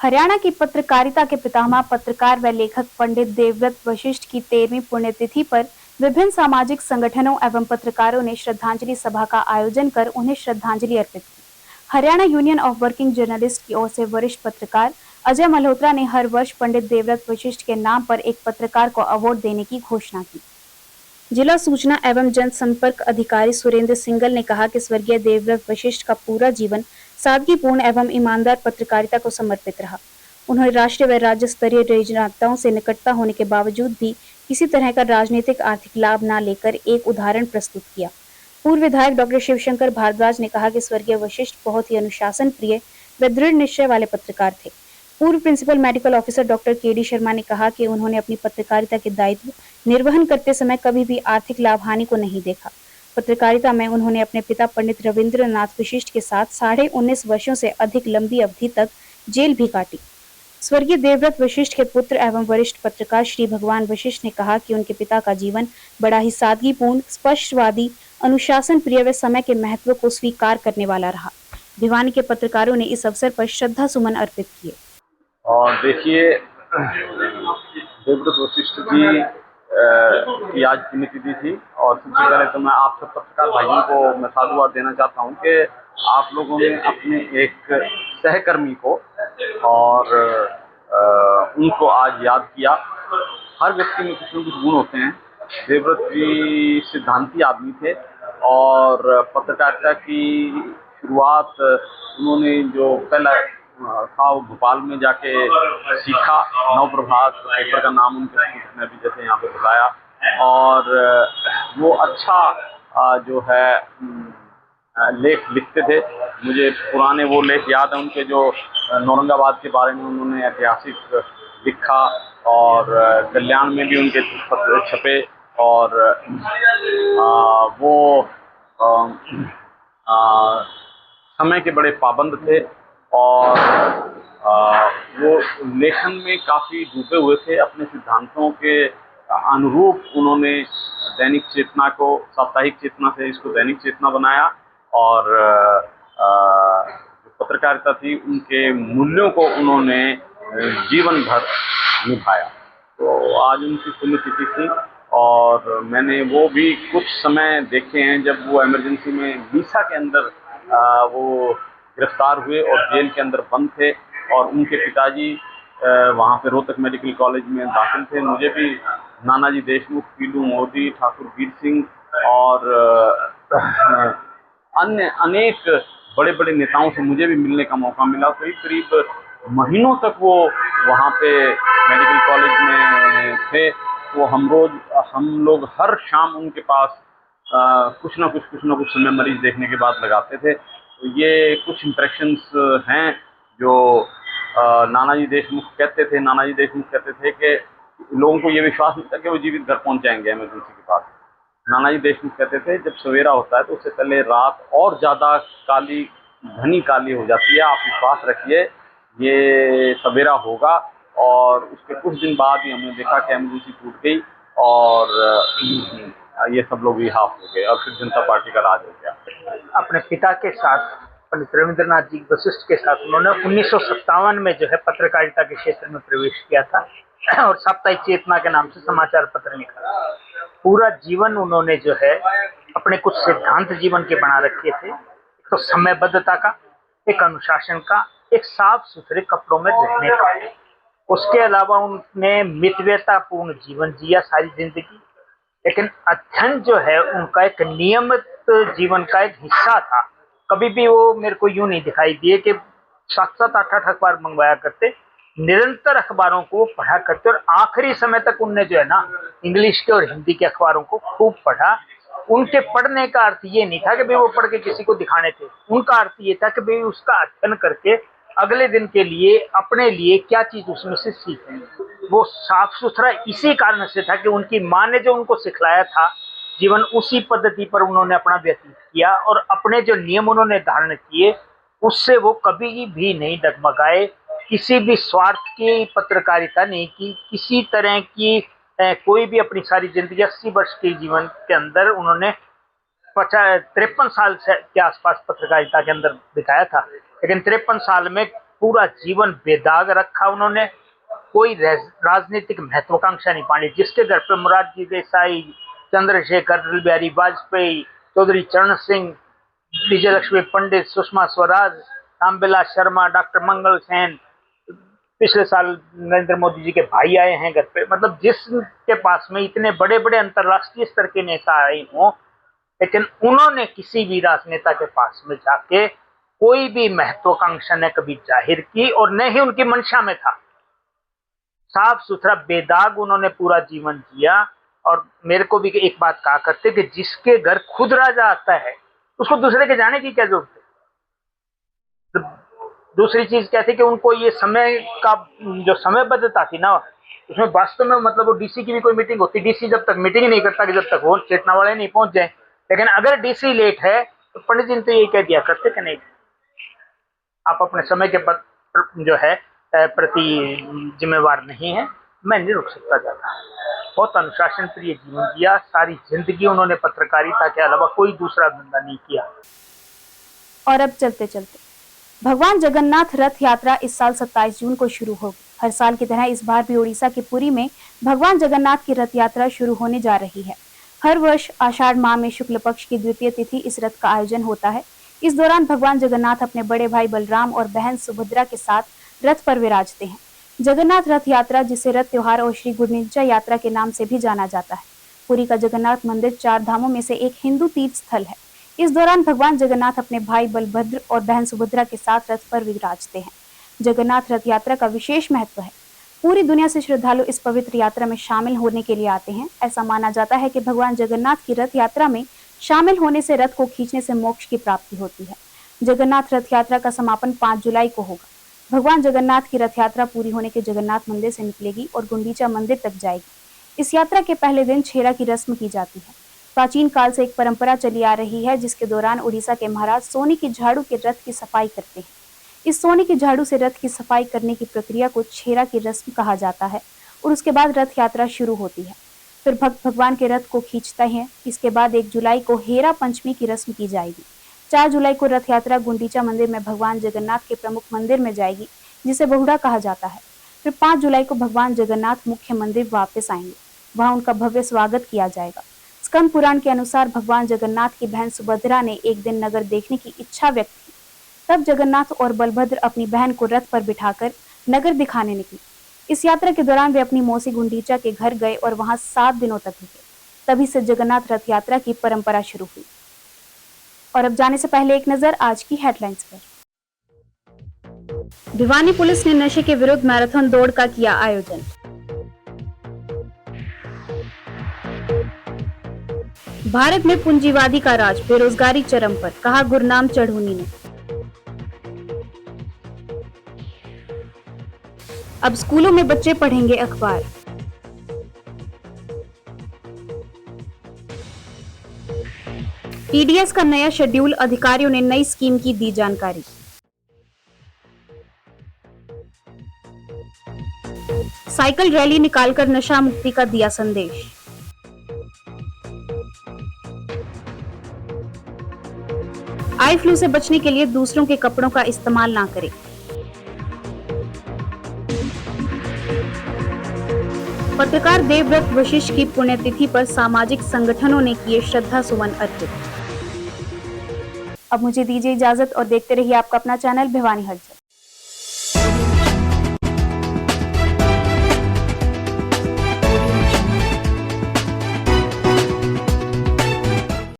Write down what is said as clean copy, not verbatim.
हरियाणा की पत्रकारिता के पितामह पत्रकार व लेखक पंडित देवव्रत वशिष्ठ की 13वीं पुण्यतिथि पर विभिन्न सामाजिक संगठनों एवं पत्रकारों ने श्रद्धांजलि सभा का आयोजन कर उन्हें श्रद्धांजलि अर्पित की। Haryana union of working journalist की ओर से वरिष्ठ पत्रकार अजय मल्होत्रा ने हर वर्ष पंडित देवव्रत वशिष्ठ के नाम पर एक पत्रकार को अवार्ड देने की घोषणा की। जिला सूचना एवं जनसंपर्क अधिकारी सुरेंद्र सिंगल ने कहा कि स्वर्गीय देवव्रत वशिष्ठ का पूरा जीवन सादगीपूर्ण एवं ईमानदार पत्रकारिता को समर्पित रहा। उन्होंने राष्ट्रीय व राज्य स्तरीय राजनेताओं से निकटता होने के बावजूद भी किसी तरह का राजनीतिक आर्थिक लाभ न लेकर एक उदाहरण प्रस्तुत किया। पूर्व विधायक डॉक्टर शिवशंकर भारद्वाज ने कहा कि स्वर्गीय वशिष्ठ बहुत ही अनुशासन प्रिय व दृढ़ निश्चय वाले पत्रकार थे। पूर्व principal medical officer doctor K D. Sharma ने कहा कि उन्होंने अपनी पत्रकारिता के दायित्व निर्वहन करते समय कभी भी आर्थिक लाभ हानि को नहीं देखा। पत्रकारिता में उन्होंने अपने पिता पंडित रविंद्रनाथ वशिष्ठ के साथ 19.5 वर्षों से अधिक लंबी अवधि तक जेल भी काटी। स्वर्गीय देवव्रत वशिष्ठ के पुत्र एवं वरिष्ठ पत्रकार श्री भगवान वशिष्ठ ने कहा कि उनके पिता का जीवन बड़ा ही सादगीपूर्ण, स्पष्टवादी, अनुशासन प्रिय व समय के महत्व को स्वीकार करने वाला रहा। भिवानी के पत्रकारों ने इस अवसर पर श्रद्धा सुमन अर्पित किए। और देखिए, देवव्रत वशिष्ठ जी की आज पुण्यतिथि थी और सबसे पहले तो मैं आप सब पत्रकार भाइयों को मैं साधुवाद देना चाहता हूं कि आप लोगों ने अपने एक सहकर्मी को और उनको आज याद किया। हर व्यक्ति में कुछ न कुछ गुण होते हैं। देवव्रत जी सिद्धांती आदमी थे और पत्रकारिता की शुरुआत उन्होंने जो पहला था वो भोपाल में जाके सीखा। नवप्रभात पेपर का नाम उनके ने भी जैसे यहाँ पे बताया और वो अच्छा जो है लेख लिखते थे। मुझे पुराने वो लेख याद है उनके जो औरंगाबाद के बारे में उन्होंने ऐतिहासिक लिखा और कल्याण में भी उनके पत्र छपे और वो समय के बड़े पाबंद थे और वो लेखन में काफ़ी डूबे हुए थे। अपने सिद्धांतों के अनुरूप उन्होंने दैनिक चेतना को साप्ताहिक चेतना से इसको दैनिक चेतना बनाया और जो पत्रकारिता थी उनके मूल्यों को उन्होंने जीवन भर निभाया। तो आज उनकी पुण्यतिथि थी और मैंने वो भी कुछ समय देखे हैं जब वो इमरजेंसी में वीसा के अंदर वो गिरफ्तार हुए और जेल के अंदर बंद थे और उनके पिताजी वहाँ पे रोहतक मेडिकल कॉलेज में दाखिल थे। मुझे भी नानाजी देशमुख, पीलू मोदी, ठाकुर वीर सिंह और अन्य अनेक बड़े बड़े नेताओं से मुझे भी मिलने का मौका मिला। करीब महीनों तक वो वहाँ पे मेडिकल कॉलेज में थे। वो हम लोग हर शाम उनके पास कुछ ना कुछ समय मरीज देखने के बाद लगाते थे। तो ये कुछ इम्प्रेशंस हैं जो नानाजी देशमुख कहते थे कि लोगों को ये विश्वास नहीं था कि वो जीवित घर पहुंच जाएंगे इमरजेंसी के पास। नानाजी देशमुख कहते थे जब सवेरा होता है तो उससे पहले रात और ज़्यादा घनी काली हो जाती है। आप विश्वास रखिए ये सवेरा होगा। और उसके कुछ दिन बाद ही हमने देखा कि इमरजेंसी टूट गई और ये सब लोग रिहाफ हो गए और फिर जनता पार्टी का राज हो गया। अपने पिता के साथ पंडित रविंद्रनाथ जी वशिष्ठ के साथ उन्होंने 1957 में जो है पत्रकारिता के क्षेत्र में प्रवेश किया था और साप्ताहिक चेतना के नाम से समाचार पत्र निकाला। पूरा जीवन उन्होंने जो है अपने कुछ सिद्धांत जीवन के बना रखे थे। एक तो समयबद्धता का, एक अनुशासन का, एक साफ सुथरे कपड़ों में रहने का। उसके अलावा उन्होंने मितव्ययतापूर्ण जीवन जिया सारी जिंदगी। लेकिन अध्ययन जो है उनका एक नियमित जीवन का एक हिस्सा था। कभी भी वो मेरे को यूं नहीं दिखाई दिए कि 7-7, 8-8 अखबार मंगवाया करते। निरंतर अखबारों को पढ़ा करते और आखिरी समय तक उनने जो है ना इंग्लिश के और हिंदी के अखबारों को खूब पढ़ा। उनके पढ़ने का अर्थ ये नहीं था कि भाई वो पढ़ के किसी को दिखाने थे। उनका अर्थ ये था कि भाई उसका अध्ययन करके अगले दिन के लिए अपने लिए क्या चीज उसमें से सीखें। वो साफ सुथरा इसी कारण से था कि उनकी माँ ने जो उनको सिखलाया था जीवन उसी पद्धति पर उन्होंने अपना व्यतीत किया और अपने जो नियम उन्होंने धारण किए उससे वो कभी भी नहीं डगमगाए। किसी भी स्वार्थ की पत्रकारिता नहीं की, किसी तरह की कोई भी अपनी सारी जिंदगी 80 वर्ष के जीवन के अंदर उन्होंने 53 साल के आसपास पत्रकारिता के अंदर बिताया था। लेकिन 53 साल में पूरा जीवन बेदाग रखा उन्होंने, कोई राजनीतिक महत्वाकांक्षा नहीं पाली। जिसके घर पे मोरारजी देसाई, चंद्रशेखर बिहारी वाजपेयी, चौधरी चरण सिंह, विजय लक्ष्मी पंडित, सुषमा स्वराज, रामविलास शर्मा, डॉक्टर मंगल सेन, पिछले साल नरेंद्र मोदी जी के भाई आए हैं घर पे, मतलब जिसके पास में इतने बड़े बड़े अंतर्राष्ट्रीय स्तर के नेता आए हों, लेकिन उन्होंने किसी भी राजनेता के पास में जाके कोई भी महत्वाकांक्षा न कभी जाहिर की और न ही उनकी मंशा में था। साफ सुथरा बेदाग उन्होंने पूरा जीवन जिया। और मेरे को भी एक बात कहा करते कि जिसके घर खुद राजा आता है उसको दूसरे के जाने की क्या जरूरत है। दूसरी चीज क्या थी कि उनको ये समय का जो समयबद्धता थी ना, उसमें वास्तव में मतलब वो डीसी की भी कोई मीटिंग होती, डीसी जब तक मीटिंग नहीं करता कि जब तक वो चेतना वाले नहीं पहुंच जाए। लेकिन अगर डीसी लेट है तो पंडित जी ने तो यही कह दिया करते कि नहीं, आप अपने समय के जो है प्रति जिम्मेवार नहीं है, मैं नहीं रुक सकता ज्यादा। बहुत अनुशासन प्रिय जीवन जिया, सारी जिंदगी उन्होंने पत्रकारिता के अलावा कोई दूसरा धंधा नहीं किया। और अब चलते चलते भगवान जगन्नाथ रथ यात्रा इस साल 27 जून को शुरू होगी। हर साल की तरह इस बार भी ओडिशा के पुरी में भगवान जगन्नाथ की रथ यात्रा शुरू होने जा रही है। हर वर्ष आषाढ़ माह में शुक्ल पक्ष की द्वितीय तिथि इस रथ का आयोजन होता है। इस दौरान भगवान जगन्नाथ अपने बड़े भाई बलराम और बहन सुभद्रा के साथ रथ पर विराजते हैं। जगन्नाथ रथ यात्रा, जिसे रथ त्योहार और श्री गुंडीचा यात्रा के नाम से भी जाना जाता है। पुरी का जगन्नाथ मंदिर 4 धामों में से एक हिंदू तीर्थ स्थल है। इस दौरान भगवान जगन्नाथ अपने भाई बलभद्र और बहन सुभद्रा के साथ रथ पर विराजते हैं। जगन्नाथ रथ यात्रा का विशेष महत्व है। पूरी दुनिया से श्रद्धालु इस पवित्र यात्रा में शामिल होने के लिए आते हैं। ऐसा माना जाता है कि भगवान जगन्नाथ की रथ यात्रा में शामिल होने से रथ को खींचने से मोक्ष की प्राप्ति होती है। जगन्नाथ रथ यात्रा का समापन 5 जुलाई को होगा। भगवान जगन्नाथ की रथ यात्रा पूरी होने के जगन्नाथ मंदिर से निकलेगी और गुंडीचा मंदिर तक जाएगी। इस यात्रा के पहले दिन छेरा की रस्म की जाती है। प्राचीन काल से एक परंपरा चली आ रही है, जिसके दौरान उड़ीसा के महाराज सोने की झाड़ू के रथ की सफाई करते हैं। इस सोने की झाड़ू से रथ की सफाई करने की प्रक्रिया को छेरा की रस्म कहा जाता है और उसके बाद रथ यात्रा शुरू होती है। फिर भक्त भगवान के रथ को खींचते हैं। इसके बाद 1 जुलाई को हेरा पंचमी की रस्म की जाएगी। 4 जुलाई को रथ यात्रा गुंडीचा मंदिर में भगवान जगन्नाथ के प्रमुख मंदिर में जाएगी, जिसे बहुड़ा कहा जाता है। फिर 5 जुलाई को भगवान जगन्नाथ मुख्य मंदिर वापस आएंगे। वहां उनका भव्य स्वागत किया जाएगा। स्कंद पुराण के अनुसार भगवान जगन्नाथ की बहन सुभद्रा ने एक दिन नगर देखने की इच्छा व्यक्त की। तब जगन्नाथ और बलभद्र अपनी बहन को रथ पर बिठाकर नगर दिखाने निकले। इस यात्रा के दौरान वे अपनी मौसी गुंडीचा के घर गए और वहां 7 दिनों तक रुके। तभी से जगन्नाथ रथ यात्रा की परंपरा शुरू हुई। और अब जाने से पहले एक नजर आज की हेडलाइंस पर। भिवानी पुलिस ने नशे के विरुद्ध मैराथन दौड़ का किया आयोजन। भारत में पूंजीवादी का राज, बेरोजगारी चरम पर, कहा गुरनाम चढ़ूनी ने। अब स्कूलों में बच्चे पढ़ेंगे अखबार। टीडीएस का नया शेड्यूल, अधिकारियों ने नई स्कीम की दी जानकारी। साइकिल रैली निकालकर नशा मुक्ति का दिया संदेश। आई फ्लू से बचने के लिए दूसरों के कपड़ों का इस्तेमाल ना करें। पत्रकार देवव्रत वशिष्ठ की पुण्यतिथि पर सामाजिक संगठनों ने किए श्रद्धा सुमन अर्पित। अब मुझे दीजिए इजाजत और देखते रहिए आपका अपना चैनल भिवानी हलचल।